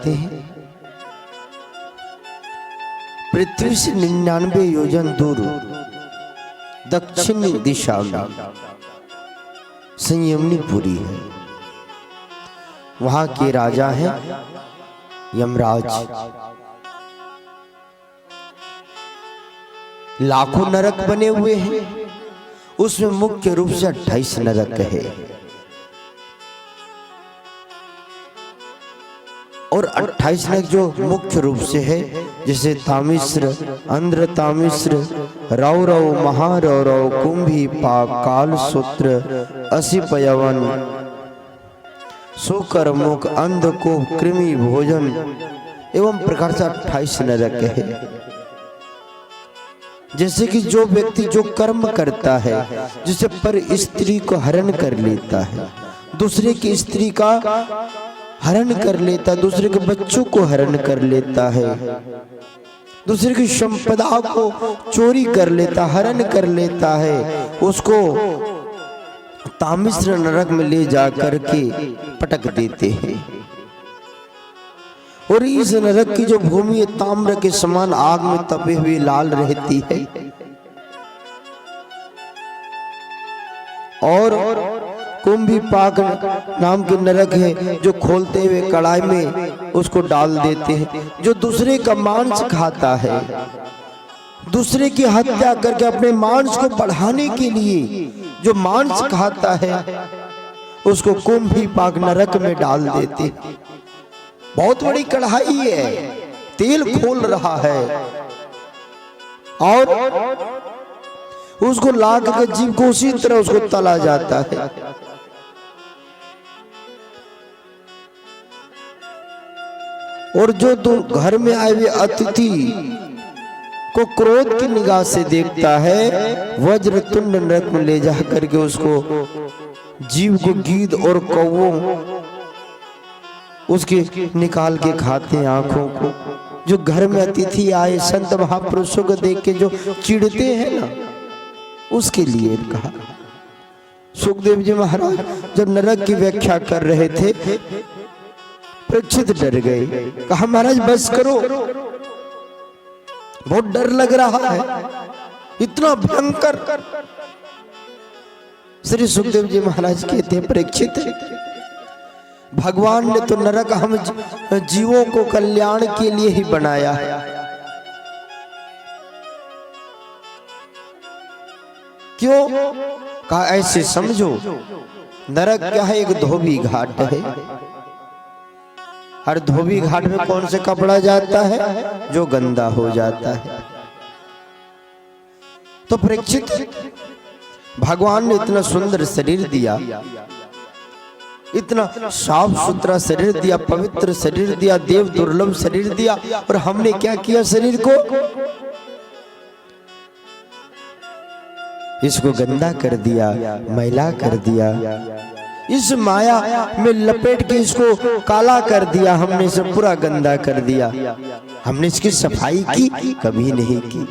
रहते हैं। पृथ्वी से 99 योजन दूर दक्षिण दिशा में संयमनीपुरी है। वहां के राजा हैं यमराज। लाखों नरक बने हुए हैं, उसमें मुख्य रूप से 28 नरक है। और 28 नरक जो मुख्य रूप से है, जैसे तामिश्र, अंध्र तामिश्र, रौरव, महारौरव, कुंभी पाक, काल सूत्र, असिपयवन, सुकर मुख, अंधकूप, कृमि भोजन एवं प्रकार से 28 नरक है। जैसे कि जो व्यक्ति जो कर्म करता है, जिसे पर स्त्री को हरण कर लेता है, दूसरे की स्त्री का हरण कर लेता है, दूसरे के बच्चों को हरण कर लेता है, दूसरे की संपदा को चोरी कर लेता, हरण कर लेता है, उसको तामिश्र नरक में ले जाकर के पटक देते हैं। और इस नरक की जो भूमि ताम्र के समान आग में तपे हुए लाल रहती है। और कुंभी पाक नाम के नरक है, जो खोलते हुए कढ़ाई में उसको डाल देते हैं। जो दूसरे का मांस खाता है, दूसरे की हत्या करके अपने मांस को बढ़ाने के लिए जो मांस खाता है, उसको कुंभी पाक नरक में डाल देते हैं। बहुत बड़ी कढ़ाई है, तेल खोल रहा है, और उसको ला के जीव को उसी तरह उसको तला जाता है। और जो घर में आए हुए अतिथि को क्रोध की निगाह से देखता है, वज्र तुंड नरक में ले जा करके उसको जीव को गीद और कौवों उसके निकाल के खाते हैं आंखों को। जो घर में अतिथि आए संत महापुरुषों को देख के जो चिढ़ते हैं ना, उसके लिए कहा। सुखदेव जी महाराज जब नरक की व्याख्या कर रहे थे, परीक्षित डर गए, कहा महाराज बस करो, बहुत डर लग रहा है, इतना भयंकर। श्री सुखदेव जी महाराज कहते हैं, परीक्षित भगवान ने तो नरक हम जीवों को कल्याण के लिए ही बनाया है। क्यों? कहा ऐसे समझो, नरक क्या है? एक धोबी घाट है। हर धोबी घाट में कौन से कपड़ा जाता है? जो गंदा हो जाता है। तो परीक्षित, भगवान ने इतना सुंदर शरीर दिया, इतना साफ सुथरा शरीर दिया, पवित्र शरीर दिया, देव दुर्लभ शरीर दिया, और हमने क्या किया? शरीर को इसको गंदा कर दिया, मैला कर दिया, इस माया में लपेट के इसको काला कर दिया, हमने इसे पूरा गंदा कर दिया। हमने इसकी सफाई की? कभी नहीं की।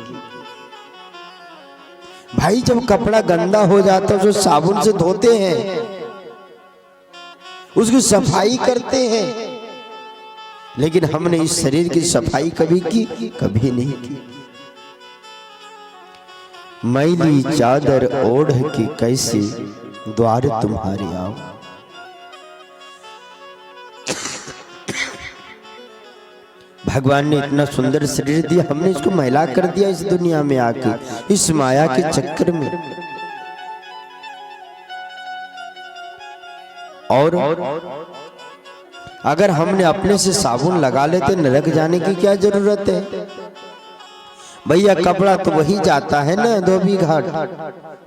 भाई जब कपड़ा गंदा हो जाता है, जो साबुन से धोते हैं, उसकी सफाई करते हैं, लेकिन हमने इस शरीर की सफाई कभी की? कभी नहीं की। मैली चादर ओढ़ के कैसे द्वार तुम्हारे आओ। भगवान ने इतना सुंदर शरीर दिया, हमने इसको मैला कर दिया इस दुनिया में आके, इस माया के चक्कर में। और अगर हमने अपने से साबुन लगा लेते, नरक जाने की क्या जरूरत है? भैया कपड़ा तो वही जाता है ना धोबी घाट,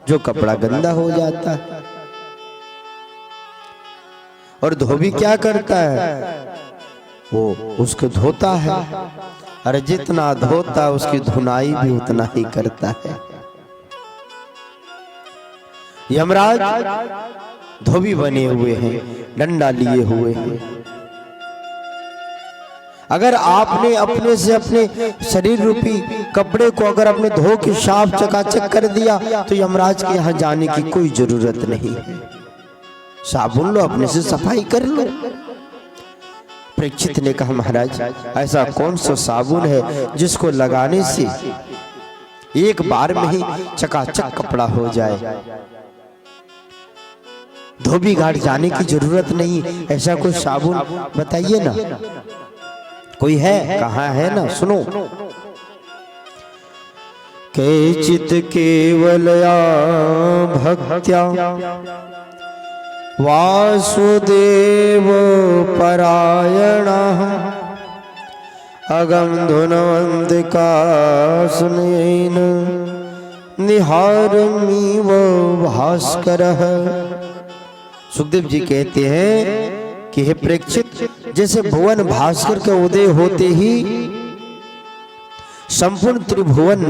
जो कपड़ा गंदा हो जाता है। और धोबी क्या करता है? वो उसको धोता है, अरे जितना धोता है उसकी धुनाई भी उतना ही करता है। यमराज धोबी बने हुए हैं, डंडा लिए हुए हैं। अगर आपने अपने से अपने शरीर रूपी कपड़े को अगर अपने धो के साफ चकाचक कर दिया, तो यमराज के यहाँ जाने की कोई जरूरत नहीं है। साबुन लो, अपने से सफाई कर लो। परीक्षित ने कहा महाराज ऐसा कौन सा साबुन है जिसको लगाने से एक बार में ही चकाचक कपड़ा हो जाए, धोबी घाट जाने की जरूरत नहीं, ऐसा कोई साबुन बताइए ना, कोई है? कहाँ है ना, सुनो। केचित केवलया भक्त्या वासुदेव परायणः अगम धुनवंतिका सुनेन निहारमीव भास्करः। सुखदेव जी कहते हैं कि हे परीक्षित, जैसे भुवन भास्कर का उदय होते ही संपूर्ण त्रिभुवन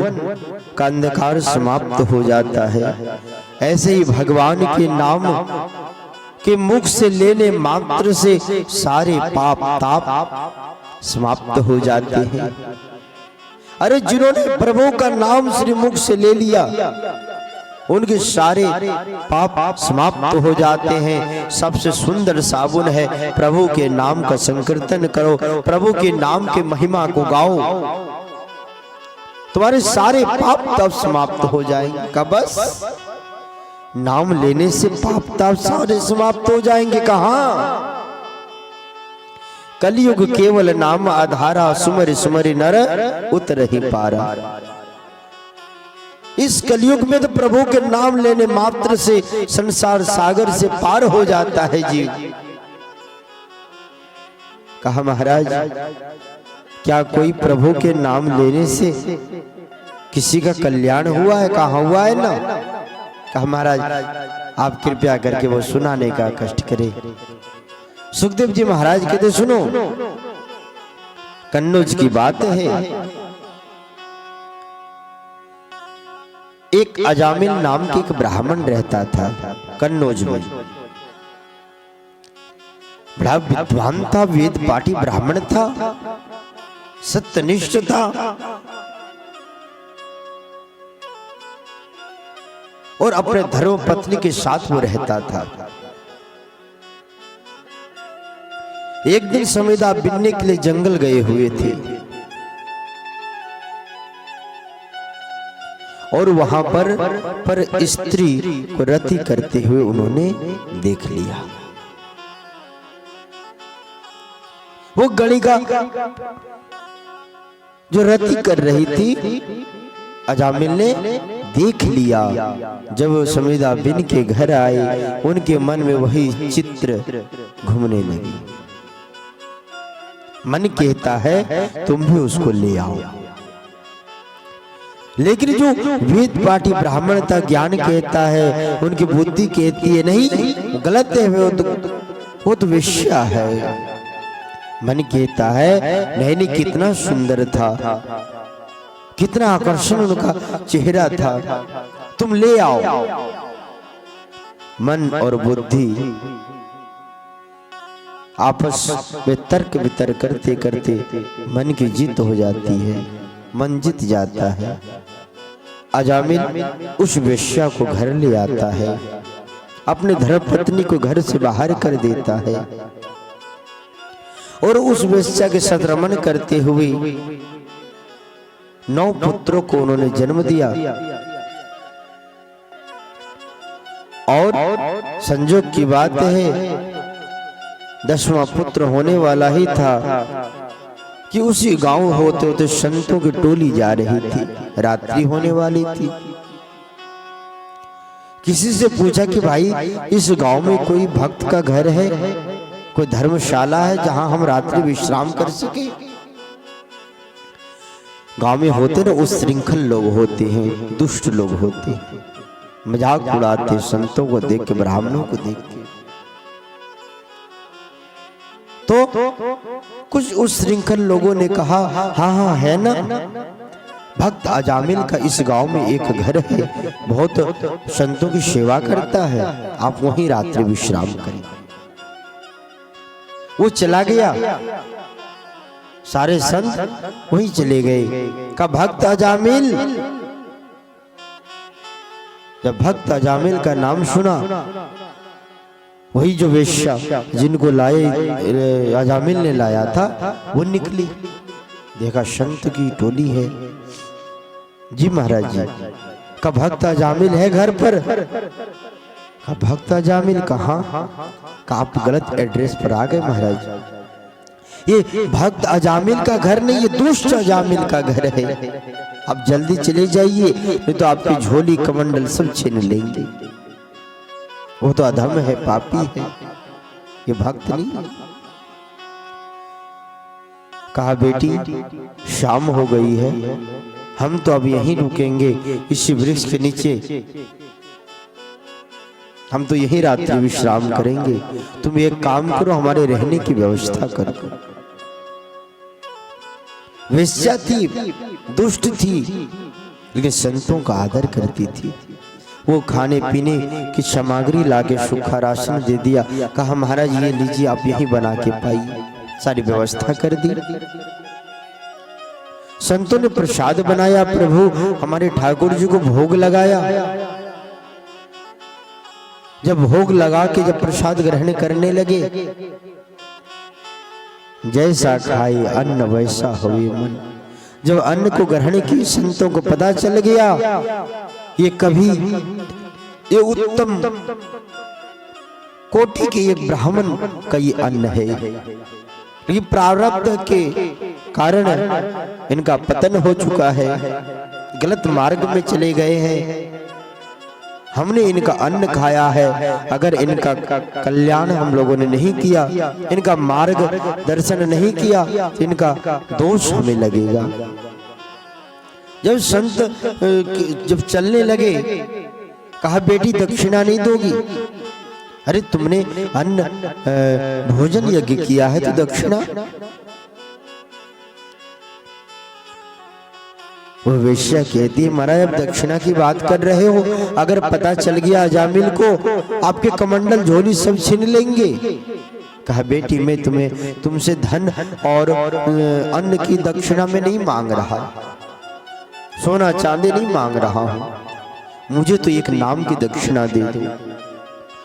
का अंधकार समाप्त हो जाता है, ऐसे ही भगवान के नाम के मुख से लेने मात्र से सारे पाप ताप समाप्त हो जाते हैं। अरे जिन्होंने प्रभु का नाम श्री मुख से ले लिया उनके सारे पाप समाप्त हो जाते हैं। सबसे सुंदर साबुन है प्रभु के नाम का संकीर्तन करो, प्रभु के नाम के महिमा को गाओ, तुम्हारे सारे पाप तब समाप्त हो जाएंगे। का बस नाम लेने से पाप तब सारे समाप्त हो जाएंगे? कहां? कलयुग केवल नाम आधारा, सुमरि सुमरि नर उतर ही पारा। इस कलयुग में तो प्रभु के नाम लेने मात्र से संसार सागर से पार हो जाता है जी। कहा महाराज क्या कोई प्रभु के नाम लेने से किसी का कल्याण हुआ है? कहाँ हुआ है ना? कहा महाराज आप कृपया करके वो सुनाने का कष्ट करें। सुखदेव जी महाराज कहते सुनो, कन्नौज की बात है, एक अजामिल नाम के एक ब्राह्मण रहता था कन्नौज में। बड़ा विद्वान था, वेद पाठी ब्राह्मण था, सत्यनिष्ठ था और अपने धर्म पत्नी के साथ वो रहता था। एक दिन समिधा बिनने के लिए जंगल गए हुए थे और वहां पर स्त्री को रति करते हुए उन्होंने देख लिया। वो गणिका जो रति कर रही थी अजामिल ने देख लिया। जब समिधा बिन के घर आए उनके मन में वही चित्र घूमने लगी। मन कहता है तुम भी उसको ले आओ, लेकिन जो वेद पाठी ब्राह्मण था ज्ञान कहता है, उनकी बुद्धि कहती है नहीं गलत है, वो तो वेश्या है। मन कहता है नहीं नहीं कितना सुंदर था, कितना आकर्षण उनका चेहरा था, तुम ले आओ। मन और बुद्धि आपस में तर्क वितर्क करते करते मन की जीत हो जाती है, मन जीत जाता है। अजामिल उस वेश्या को घर ले आता है, अपने धर्मपत्नी को घर से बाहर कर देता है और उस वेश्या के साथ रमन करते हुए 9 पुत्रों को उन्होंने जन्म दिया। और संजोग की बात है 10वां पुत्र होने वाला ही था कि उसी गांव होते होते संतों की टोली जा रही थी, रात्रि होने वाली थी। किसी से पूछा कि भाई इस गांव में कोई भक्त का घर है, कोई धर्मशाला है जहां हम रात्रि विश्राम कर सके? गांव में होते ना उस श्रृंखल लोग होते हैं, दुष्ट लोग होते हैं, मजाक उड़ाते संतों को देख के, ब्राह्मणों को देख के। तो कुछ उस श्रृंखल लोगों ने कहा हाँ हाँ है ना, भक्त अजामिल का इस गांव में एक घर है, बहुत संतों की सेवा करता है, आप वहीं रात्रि विश्राम करें। वो चला गया, सारे संत वहीं चले गए। का भक्त अजामिल, जब भक्त अजामिल का नाम सुना वही जो वेश्या जिनको लाए अजामिल ने लाया था वो निकली, देखा संत की टोली है। जी महाराज जी का भक्त अजामिल है घर पर। का भक्त अजामिल कहाँ? का आप गलत एड्रेस पर आ गए महाराज। ये भक्त अजामिल का घर नहीं, ये दुष्ट अजामिल का घर है। आप जल्दी चले जाइए, नहीं तो आपकी झोली कमंडल सब छीन लेंगे। वो तो अधम है, पापी है, ये भक्त नहीं है। कहा बेटी शाम हो गई है, हम तो अब यहीं रुकेंगे इसी वृक्ष के नीचे, हम तो यहीं रात्रि विश्राम करेंगे। तुम एक काम करो, हमारे रहने की व्यवस्था करो। वेश्या थी, दुष्ट थी, लेकिन संतों का आदर करती थी। वो खाने पीने की सामग्री लाके सूखा राशन दे दिया। कहा महाराज ये लीजिए, आप यहीं बना के पाइए। सारी व्यवस्था कर दी। संतों ने प्रसाद बनाया, प्रभु हमारे ठाकुर जी को भोग लगाया। जब भोग लगा के जब प्रसाद ग्रहण करने लगे, जैसा खाए अन्न वैसा होवे मन। जब अन्न को ग्रहण की संतों को पता चल गया ये कभी ये उत्तम कोटि के एक ब्राह्मण का ये अन्न है, ये प्रारब्ध के कारण इनका पतन हो चुका है, गलत मार्ग में चले गए हैं। हमने इनका अन्न खाया है, अगर इनका कल्याण हम लोगों ने नहीं किया, इनका मार्ग दर्शन नहीं किया, तो इनका दोष हमें लगेगा। जब संत जब चलने लगे, कहा बेटी दक्षिणा नहीं दोगी? अरे तुमने अन्न भोजन यज्ञ किया है तो दक्षिणा। वो वेश्या कहती है महाराज अब दक्षिणा की बात कर रहे हो, अगर पता चल गया अजामिल को आपके कमंडल झोली सब छीन लेंगे। कहा बेटी मैं तुमसे धन और अन्न की दक्षिणा में नहीं मांग रहा, सोना चांदी नहीं मांग रहा हूं, मुझे तो एक नाम की दक्षिणा दे दो।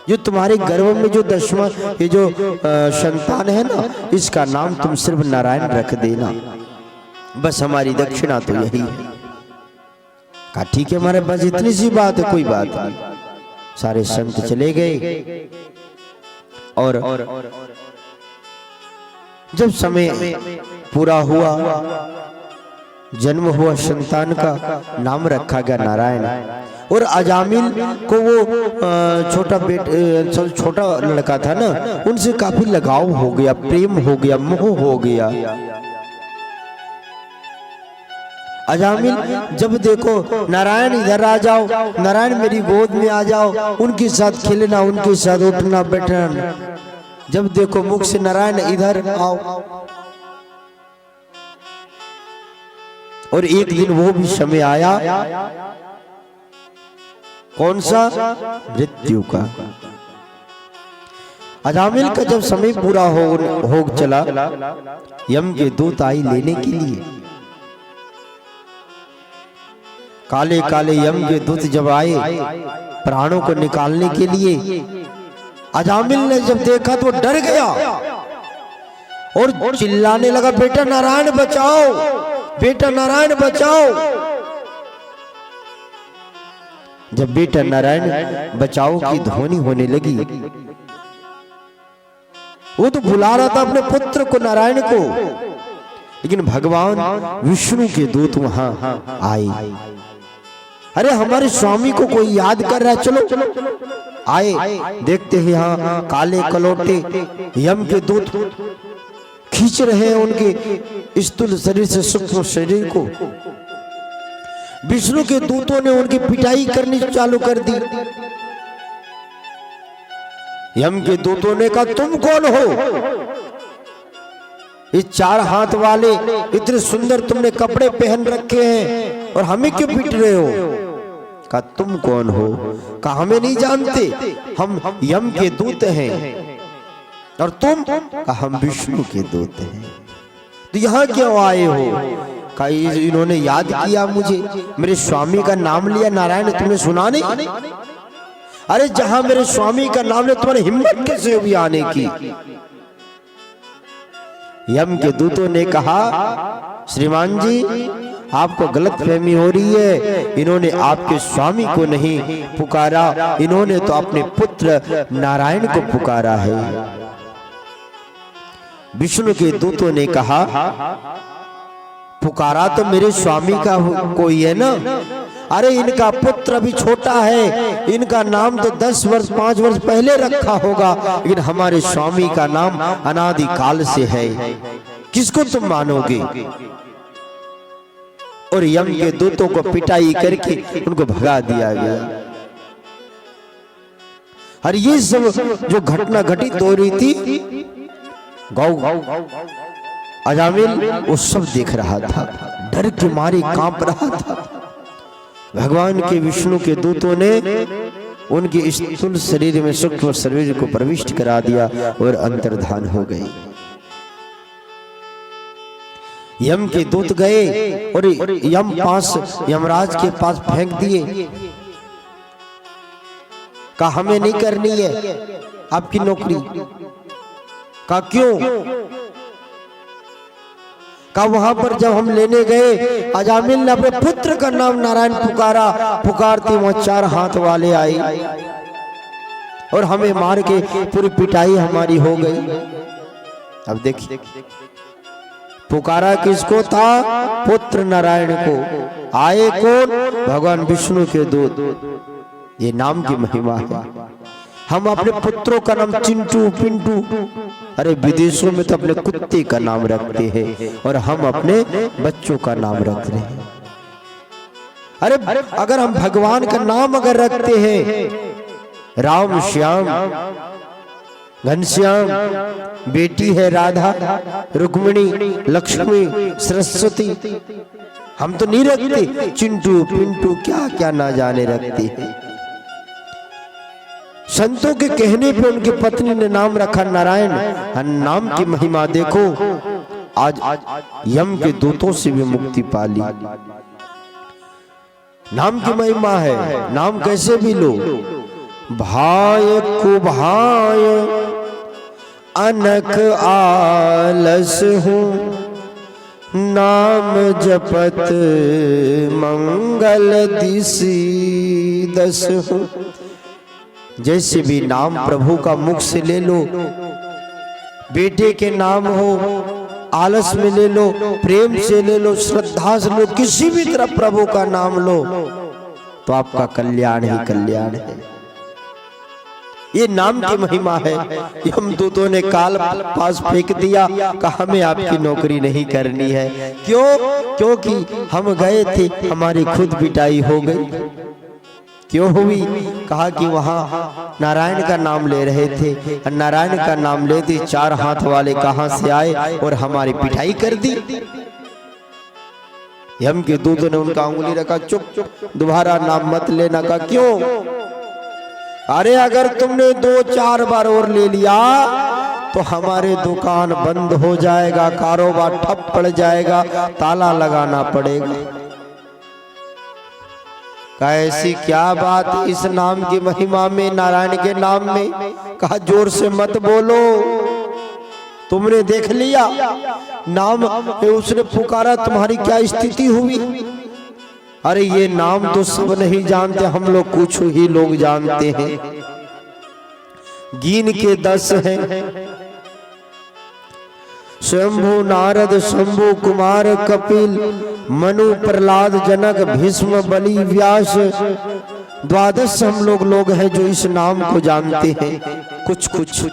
जो तुम्हारे गर्भ में जो 10वां ये जो संतान है ना, इसका नाम तुम सिर्फ नारायण रख देना, बस हमारी दक्षिणा तो यही है। कहा ठीक है हमारे पास इतनी सी बात है, कोई बात नहीं। सारे संत चले गए और जब समय पूरा हुआ, जन्म हुआ संतान का, नाम रखा गया नारायण। और अजामिल को वो छोटा लड़का था ना, उनसे काफी लगाव हो गया, प्रेम हो गया, मोह हो गया। अजामिल जब देखो नारायण इधर आ जाओ, नारायण मेरी गोद में आ जाओ, उनके साथ खेलना, उनके साथ उठना बैठना, जब देखो मुख से नारायण इधर आओ। और एक दिन वो भी समय आया, कौन सा? मृत्यु का। अजामिल का जब समय पूरा हो चला, यम के दूत आई लेने के लिए। काले काले यम के दूत जब आए प्राणों को निकालने के लिए, अजामिल ने जब देखा तो डर गया और चिल्लाने लगा बेटा नारायण बचाओ, बेटा नारायण बचाओ। जब बेटा नारायण बचाओ की ध्वनि होने लगी, वो तो बुला रहा था अपने पुत्र को नारायण को, लेकिन भगवान विष्णु के दूत वहां आए। अरे हमारे स्वामी को कोई याद कर रहा है, चलो आए। देखते हैं यहाँ काले कलोटे यम के दूत खींच रहे हैं उनके स्थूल शरीर से सूक्ष्म शरीर को। विष्णु के दूतों ने उनकी पिटाई करनी चालू कर दी। यम के दूतों ने कहा तुम कौन हो? ये 4 हाथ वाले इतने सुंदर तुमने कपड़े पहन रखे हैं और हमें क्यों पीट रहे हो? कहा तुम कौन हो? कहा हमें नहीं जानते, हम यम के दूत हैं। और तुम? कहा हम विष्णु के दूत हैं। तो यहाँ क्यों आए हो? कहा इन्होंने याद किया मुझे, मेरे स्वामी का नाम लिया नारायण, तुमने सुना नहीं? अरे जहां मेरे स्वामी का नाम ले, तुम्हारी हिम्मत कैसे हुई आने की? यम के दूतों ने कहा, श्रीमान जी आपको गलत फहमी हो रही है, इन्होंने आपके स्वामी को नहीं पुकारा, इन्होंने तो अपने पुत्र नारायण को पुकारा है। विष्णु के दूतों ने कहा, पुकारा तो मेरे स्वामी का कोई है ना, अरे इनका पुत्र अभी छोटा है, इनका नाम तो 10 वर्ष 5 वर्ष पहले रखा होगा, लेकिन हमारे स्वामी का नाम अनादि काल से है, किसको तुम मानोगे? और यम के दूतों को पिटाई करके उनको भगा दिया गया। और ये सब जो घटना घटित हो रही थी, गौ अजामिल वो सब देख रहा था, डर के मारे कांप रहा था। भगवान के विष्णु के दूतों ने उनके स्थूल शरीर में सूक्ष्म शरीर को प्रविष्ट करा दिया और अंतर्धान हो गए। यम के दूत गए और यमराज के पास फेंक दिए, कहा हमें नहीं करनी है आपकी नौकरी। कहा क्यों? कहा वहां पर जब हम लेने गए, अजामिल ने अपने पुत्र का नाम नारायण पुकारा, पुकारते वहां 4 हाथ वाले आए और हमें मार के पूरी पिटाई हमारी हो गई। अब देखिए पुकारा किसको था? पुत्र नारायण को। आए कौन? भगवान विष्णु के दूत। ये नाम की महिमा है। हम अपने पुत्रों का नाम चिंटू पिंटू, अरे विदेशों में तो अपने कुत्ते का नाम रखते हैं और हम अपने बच्चों का नाम रख रहे हैं। अरे अगर हम भगवान का नाम अगर रखते हैं, राम श्याम घनश्याम, बेटी है राधा रुक्मिणी लक्ष्मी सरस्वती, हम तो नहीं रखते। चिंटू पिंटू क्या क्या ना जाने रखते हैं। संतों के कहने पे उनकी पत्नी ने नाम रखा नारायण। नाम की महिमा देखो, आज यम के दूतों से भी मुक्ति पाली। नाम की महिमा है। नाम कैसे भी लो, भाय कुभाय अनक आलस हूँ, नाम जपत मंगल दिसी दस हूँ। जैसे भी नाम प्रभु का मुख से ले लो, बेटे के नाम हो, आलस में ले लो, प्रेम से ले लो, श्रद्धा से लो, किसी भी तरह प्रभु का नाम लो तो आपका कल्याण ही कल्याण है। ये नाम की महिमा है। यम दूतों ने काल पास फेंक दिया, कहा हमें आपकी नौकरी नहीं करनी है। क्यों? क्योंकि हम गए थे, हमारी खुद पिटाई हो गई। क्यों हुई? कहा कि वहां नारायण का नाम ले रहे थे, नारायण का नाम लेते 4 हाथ वाले कहां से आए और हमारी पिटाई कर दी। यम के दूतों ने उनका उंगली रखा, चुप चुप दोबारा नाम मत लेना। का क्यों? अरे अगर तुमने 2-4 बार और ले लिया तो हमारे दुकान बंद हो जाएगा, कारोबार ठप पड़ जाएगा, ताला लगाना पड़ेगा। कहा ऐसी क्या बात इस नाम की महिमा में, नारायण के नाम में? कहा जोर से मत बोलो, तुमने देख लिया नाम उसने पुकारा, तुम्हारी क्या स्थिति हुई? अरे ये नाम तो सब नहीं जानते, हम लोग कुछ ही लोग जानते हैं, गिन के 10 हैं। स्वयंभू नारद शंभु कुमार कपिल मनु प्रहलाद जनक भीष्म बलि व्यास, 12 हम लोग हैं जो इस नाम को जानते हैं, कुछ कुछ।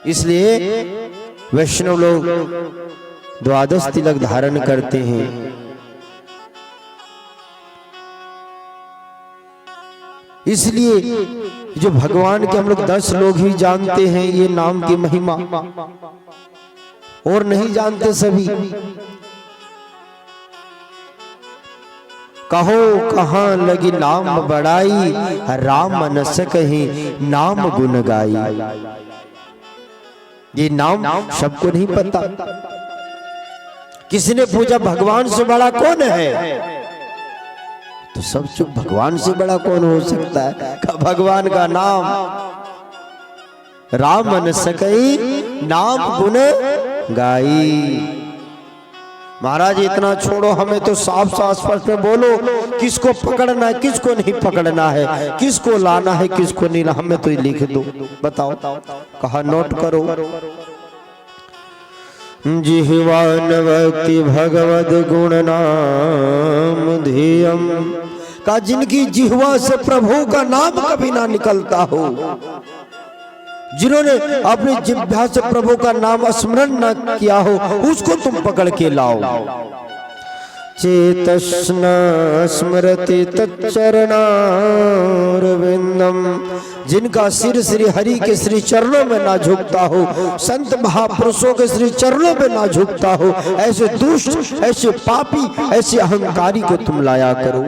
इसलिए वैष्णव लोग 12 तिलक धारण करते हैं। इसलिए जो भगवान के हम लोग 10 लोग ही जानते हैं ये नाम की महिमा, और नहीं जानते सभी। कहो कहां लगी नाम बड़ाई, राम न सकहि नाम गुण गाई। ये नाम सबको नहीं पता। किसी ने पूछा भगवान से बड़ा कौन है? तो सब चुप, भगवान से बड़ा कौन हो सकता है? का भगवान का नाम राम मन सकई नाम गुण गाई। महाराज इतना छोड़ो, हमें तो साफ साफ स्पष्ट में बोलो, किसको पकड़ना है किसको नहीं पकड़ना है, किसको लाना है किसको नहीं लाना, हमें तो ये लिख दो, बताओ। कहा नोट करो, जिह्वान भक्ति भगवद गुण नाम ध्येयम, का जिनकी जिह्वा से प्रभु का नाम कभी ना निकलता हो, जिन्होंने अपनी जिह्वा से प्रभु का नाम स्मरण न किया हो, उसको तुम पकड़ के लाओ। चेतस्न स्मृति तच्चरणारविंदम, जिनका सिर श्री हरि के श्री चरणों में ना झुकता हो, संत महापुरुषों के श्री चरणों में ना झुकता हो, ऐसे दुष्ट, ऐसे पापी, ऐसे अहंकारी को तुम लाया करो।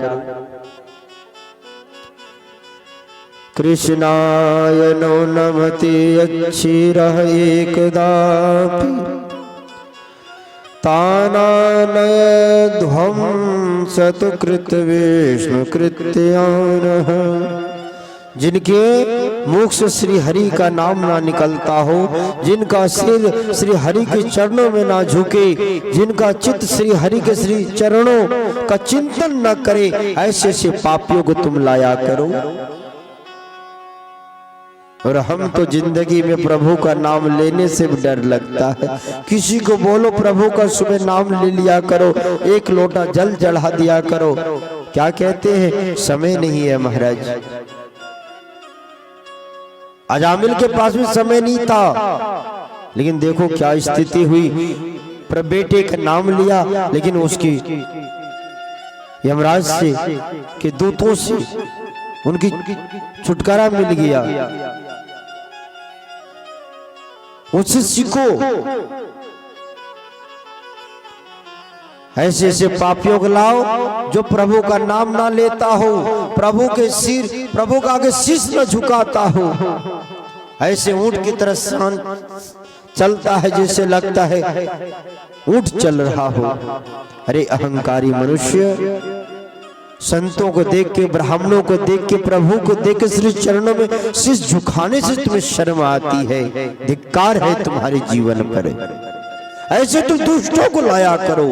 कृष्णाय नो नमति अच्छिरः एकदापि, तानानय ध्वंसत कृत विष्णु कृत्यानः, जिनके मुख से श्री हरि का नाम ना निकलता हो, जिनका सिर श्री हरि के चरणों में ना झुके, जिनका चित्त श्री हरि के श्री चरणों का चिंतन न करे, ऐसे ऐसे पापियों को तुम लाया करो। और हम तो जिंदगी में प्रभु का नाम लेने से भी डर लगता है। किसी को बोलो प्रभु का सुबह नाम ले लिया करो, एक लोटा जल चढ़ा दिया करो, क्या कहते हैं, समय नहीं है महाराज। अजामिल के पास भी समय नहीं था, लेकिन देखो क्या स्थिति हुई, बेटे का नाम लिया, लेकिन उसकी यमराज से के दूतों से उनकी छुटकारा मिल गया। उससे सीखो, ऐसे ऐसे पापियों को लाओ जो प्रभु का नाम ना लेता हो, प्रभु के सिर, प्रभु का आगे शीश न झुकाता हो, ऐसे ऊंट की तरह शांत चलता है जैसे लगता है ऊंट चल रहा हो। अरे अहंकारी मनुष्य, संतों को देख के, ब्राह्मणों को देख के, प्रभु को देख के श्री चरणों में शीश झुकाने से तुम्हें शर्म आती है, धिक्कार है तुम्हारे जीवन पर। ऐसे तुम दुष्टों को लाया करो।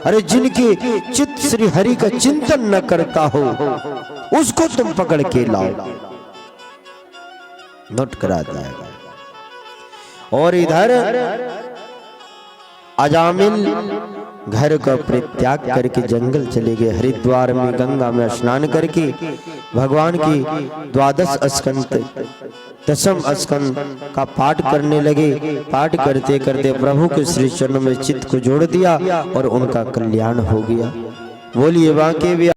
अरे जिनके चित्त श्री हरि का चिंतन न करता हो, उसको तुम पकड़ के लाओ। नोट करा जाएगा। और इधर अजामिल घर का परित्याग करके जंगल चले गए। हरिद्वार में गंगा में स्नान करके भगवान की द्वादश स्कंद, दशम स्कंद का पाठ करने लगे। पाठ करते करते प्रभु के श्री चरणों में चित्त को जोड़ दिया और उनका कल्याण हो गया। बोलिए बांके भी